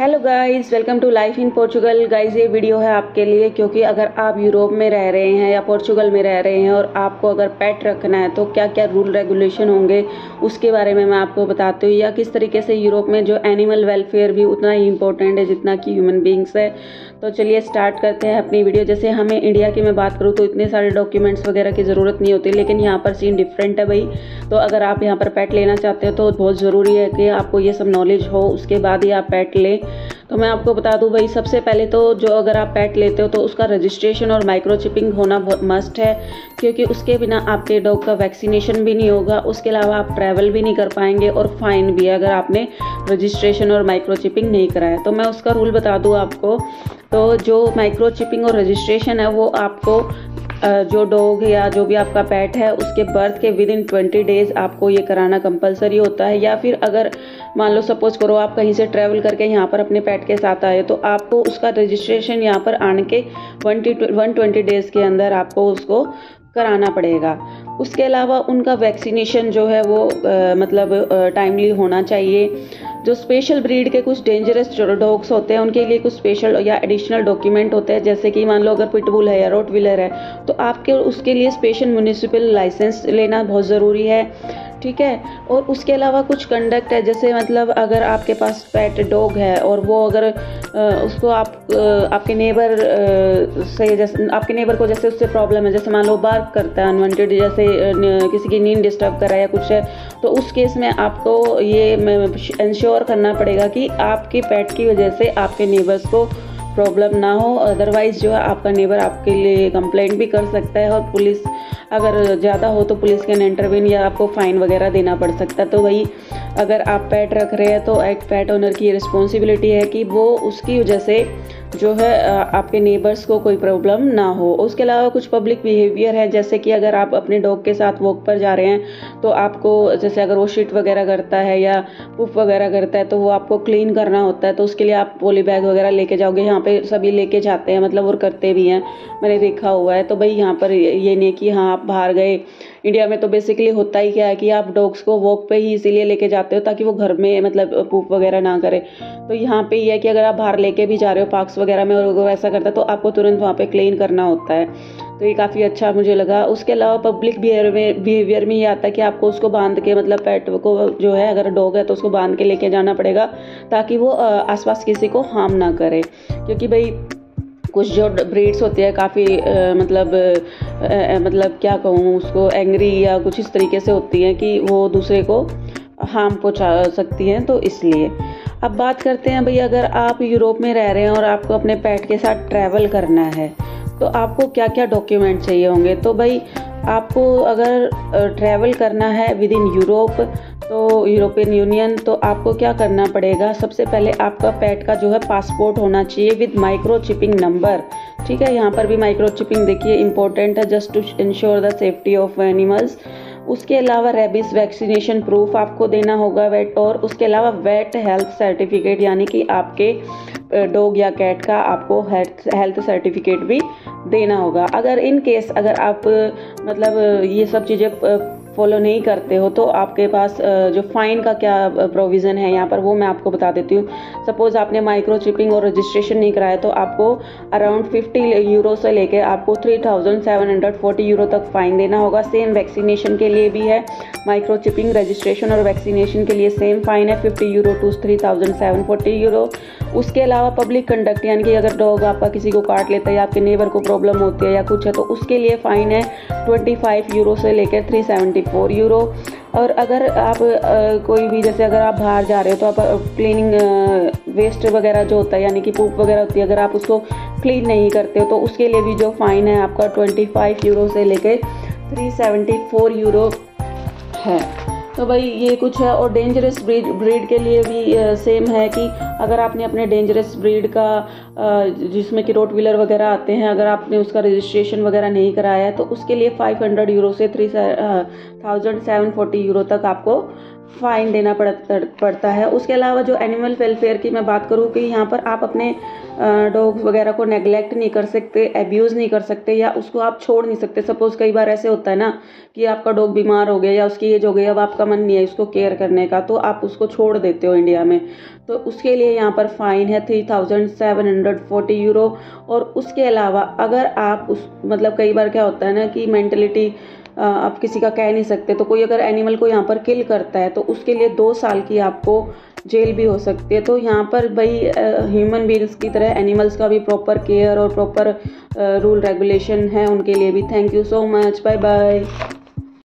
Hello guys, welcome to life in Portugal. Guys, ये video है आपके लिए, क्योंकि अगर आप यूरोप में रह रहे हैं या पोर्चुगल में रह रहे हैं और आपको अगर पेट रखना है तो क्या क्या रूल रेगुलेशन होंगे उसके बारे में मैं आपको बताती हूँ, या किस तरीके से यूरोप में जो एनिमल वेलफेयर भी उतना ही इम्पोर्टेंट है जितना कि ह्यूमन बींग्स है। तो चलिए स्टार्ट करते हैं अपनी वीडियो। जैसे हमें इंडिया की मैं बात करूँ तो इतने सारे डॉक्यूमेंट्स वगैरह की ज़रूरत नहीं होती, लेकिन यहाँ पर सीन डिफरेंट है भाई। तो अगर आप यहाँ पर पेट लेना चाहते हो तो बहुत ज़रूरी है कि आपको ये सब नॉलेज हो, उसके बाद ही आप पेट लें। तो मैं आपको बता दूं भाई, सबसे पहले तो जो अगर आप पेट लेते हो तो उसका रजिस्ट्रेशन और माइक्रोचिपिंग होना मस्ट है, क्योंकि उसके बिना आपके डॉग का वैक्सीनेशन भी नहीं होगा। उसके अलावा आप ट्रैवल भी नहीं कर पाएंगे और फाइन भी है अगर आपने रजिस्ट्रेशन और माइक्रोचिपिंग नहीं कराया। तो मैं उसका रूल बता दूं आपको। तो जो माइक्रोचिपिंग और रजिस्ट्रेशन है वो आपको जो डॉग या जो भी आपका पेट है उसके बर्थ के विद इन 20 डेज आपको ये कराना कंपलसरी होता है। या फिर अगर मान लो सपोज करो आप कहीं से ट्रैवल करके यहाँ पर अपने पेट के साथ आए तो आपको उसका रजिस्ट्रेशन यहाँ पर आने के 120 डेज के अंदर आपको उसको कराना पड़ेगा। उसके अलावा उनका वैक्सीनेशन जो है वो मतलब टाइमली होना चाहिए। जो स्पेशल ब्रीड के कुछ डेंजरस डॉग्स होते हैं उनके लिए कुछ स्पेशल या एडिशनल डॉक्यूमेंट होते हैं, जैसे कि मान लो अगर पिटबुल है या रोटविलर है तो आपके उसके लिए स्पेशल म्युनिसिपल लाइसेंस लेना बहुत ज़रूरी है, ठीक है। और उसके अलावा कुछ कंडक्ट है, जैसे मतलब अगर आपके पास पेट डॉग है और वो अगर उसको आपके नेबर से, जैसे आपके नेबर को जैसे उससे प्रॉब्लम है, जैसे मान लो बार्क करता है अनवांटेड, जैसे किसी की नींद डिस्टर्ब कर रहा है या कुछ है, तो उस केस में आपको ये इंश्योर करना पड़ेगा कि आपके पेट की वजह से आपके नेबर्स को प्रॉब्लम ना हो। अदरवाइज जो है आपका नेबर आपके लिए कंप्लेंट भी कर सकता है और पुलिस अगर ज़्यादा हो तो पुलिस कैन इंटरवीन या आपको फाइन वगैरह देना पड़ सकता है। तो वही अगर आप पेट रख रहे हैं तो एक पेट ओनर की रिस्पॉन्सिबिलिटी है कि वो उसकी वजह से जो है आपके नेबर्स को कोई प्रॉब्लम ना हो। उसके अलावा कुछ पब्लिक बिहेवियर है, जैसे कि अगर आप अपने डॉग के साथ वॉक पर जा रहे हैं तो आपको, जैसे अगर वो शिट वगैरह करता है या पुफ वगैरह करता है तो वो आपको क्लीन करना होता है। तो उसके लिए आप पॉली बैग वगैरह लेके जाओगे। यहाँ पे सभी लेके जाते हैं, मतलब और करते भी हैं, मैंने देखा हुआ है। तो भाई यहाँ पर ये नहीं कि हाँ आप बाहर गए। इंडिया में तो बेसिकली होता ही क्या है कि आप डॉग्स को वॉक पे ही इसीलिए लेके जाते हो ताकि वो घर में मतलब पूप वगैरह ना करे। तो यहाँ पे ये है कि अगर आप बाहर लेके भी जा रहे हो पार्क्स वगैरह में और वो ऐसा करता है तो आपको तुरंत वहाँ पे क्लीन करना होता है। तो ये काफ़ी अच्छा मुझे लगा। उसके अलावा पब्लिक बिहेवियर में ये आता है कि आपको उसको बांध के, मतलब पेट को जो है अगर डॉग है तो उसको बांध के लेके जाना पड़ेगा ताकि वो आसपास किसी को हार्म ना करे, क्योंकि भाई कुछ जो ब्रीड्स होती है काफ़ी मतलब क्या कहूँ उसको, एंग्री या कुछ इस तरीके से होती हैं कि वो दूसरे को हार्म पहुँचा सकती हैं। तो इसलिए अब बात करते हैं भाई, अगर आप यूरोप में रह रहे हैं और आपको अपने पेट के साथ ट्रैवल करना है तो आपको क्या क्या डॉक्यूमेंट चाहिए होंगे। तो भाई आपको अगर ट्रैवल करना है विद इन यूरोप, तो यूरोपियन यूनियन, तो आपको क्या करना पड़ेगा। सबसे पहले आपका पेट का जो है पासपोर्ट होना चाहिए विद माइक्रोचिपिंग नंबर, ठीक है। यहाँ पर भी माइक्रोचिपिंग देखिए इंपॉर्टेंट है, just to ensure the safety of animals. उसके अलावा रेबीज वैक्सीनेशन प्रूफ आपको देना होगा वेट, और उसके अलावा वेट हेल्थ सर्टिफिकेट, यानी कि आपके डॉग या कैट का आपको हेल्थ सर्टिफिकेट भी देना होगा। अगर इन केस अगर आप मतलब ये सब चीज़ें फॉलो नहीं करते हो तो आपके पास जो फाइन का क्या प्रोविज़न है यहाँ पर वो मैं आपको बता देती हूँ। सपोज़ आपने माइक्रोचिपिंग और रजिस्ट्रेशन नहीं कराया तो आपको अराउंड 50 यूरो से लेकर आपको 3740 यूरो तक फ़ाइन देना होगा। सेम वैक्सीनेशन के लिए भी है, माइक्रोचिपिंग, रजिस्ट्रेशन और वैक्सीनेशन के लिए सेम फ़ाइन है 50 यूरो टू 3740 यूरो। उसके अलावा पब्लिक कंडक्ट, यानी कि अगर डॉग आपका किसी को काट लेता है या आपके नेबर को प्रॉब्लम होती है या कुछ है तो उसके लिए फ़ाइन है 25 यूरो से लेकर 374 यूरो। और अगर आप कोई भी, जैसे अगर आप बाहर जा रहे हो तो आप क्लीनिंग वेस्ट वगैरह जो होता है, यानी कि पूप वगैरह होती है, अगर आप उसको क्लीन नहीं करते हो तो उसके लिए भी जो फ़ाइन है आपका 25 यूरो से लेकर 374 यूरो है। तो भाई ये कुछ है। और डेंजरस ब्रीड के लिए भी सेम है कि अगर आपने अपने डेंजरस ब्रीड का जिसमें कि रोटविलर वगैरह आते हैं, अगर आपने उसका रजिस्ट्रेशन वगैरह नहीं कराया है तो उसके लिए 500 यूरो से 3740 यूरो तक आपको फ़ाइन देना पड़ता है। उसके अलावा जो एनिमल वेलफेयर की मैं बात करूँ कि यहाँ पर आप अपने डॉग्स वगैरह को नेगलेक्ट नहीं कर सकते, एब्यूज़ नहीं कर सकते, या उसको आप छोड़ नहीं सकते। सपोज़ कई बार ऐसे होता है ना कि आपका डॉग बीमार हो गया या उसकी एज हो गई, अब आपका मन नहीं है उसको केयर करने का, तो आप उसको छोड़ देते हो इंडिया में, तो उसके लिए यहाँ पर फ़ाइन है 3740 यूरो। और उसके अलावा अगर आप उस मतलब कई बार क्या होता है ना कि मेंटलिटी आप किसी का कह नहीं सकते, तो कोई अगर एनिमल को यहाँ पर किल करता है तो उसके लिए 2 साल की आपको जेल भी हो सकती है। तो यहाँ पर भाई ह्यूमन बीइंग्स की तरह एनिमल्स का भी प्रॉपर केयर और प्रॉपर रूल रेगुलेशन है उनके लिए भी। Thank you so much, bye bye.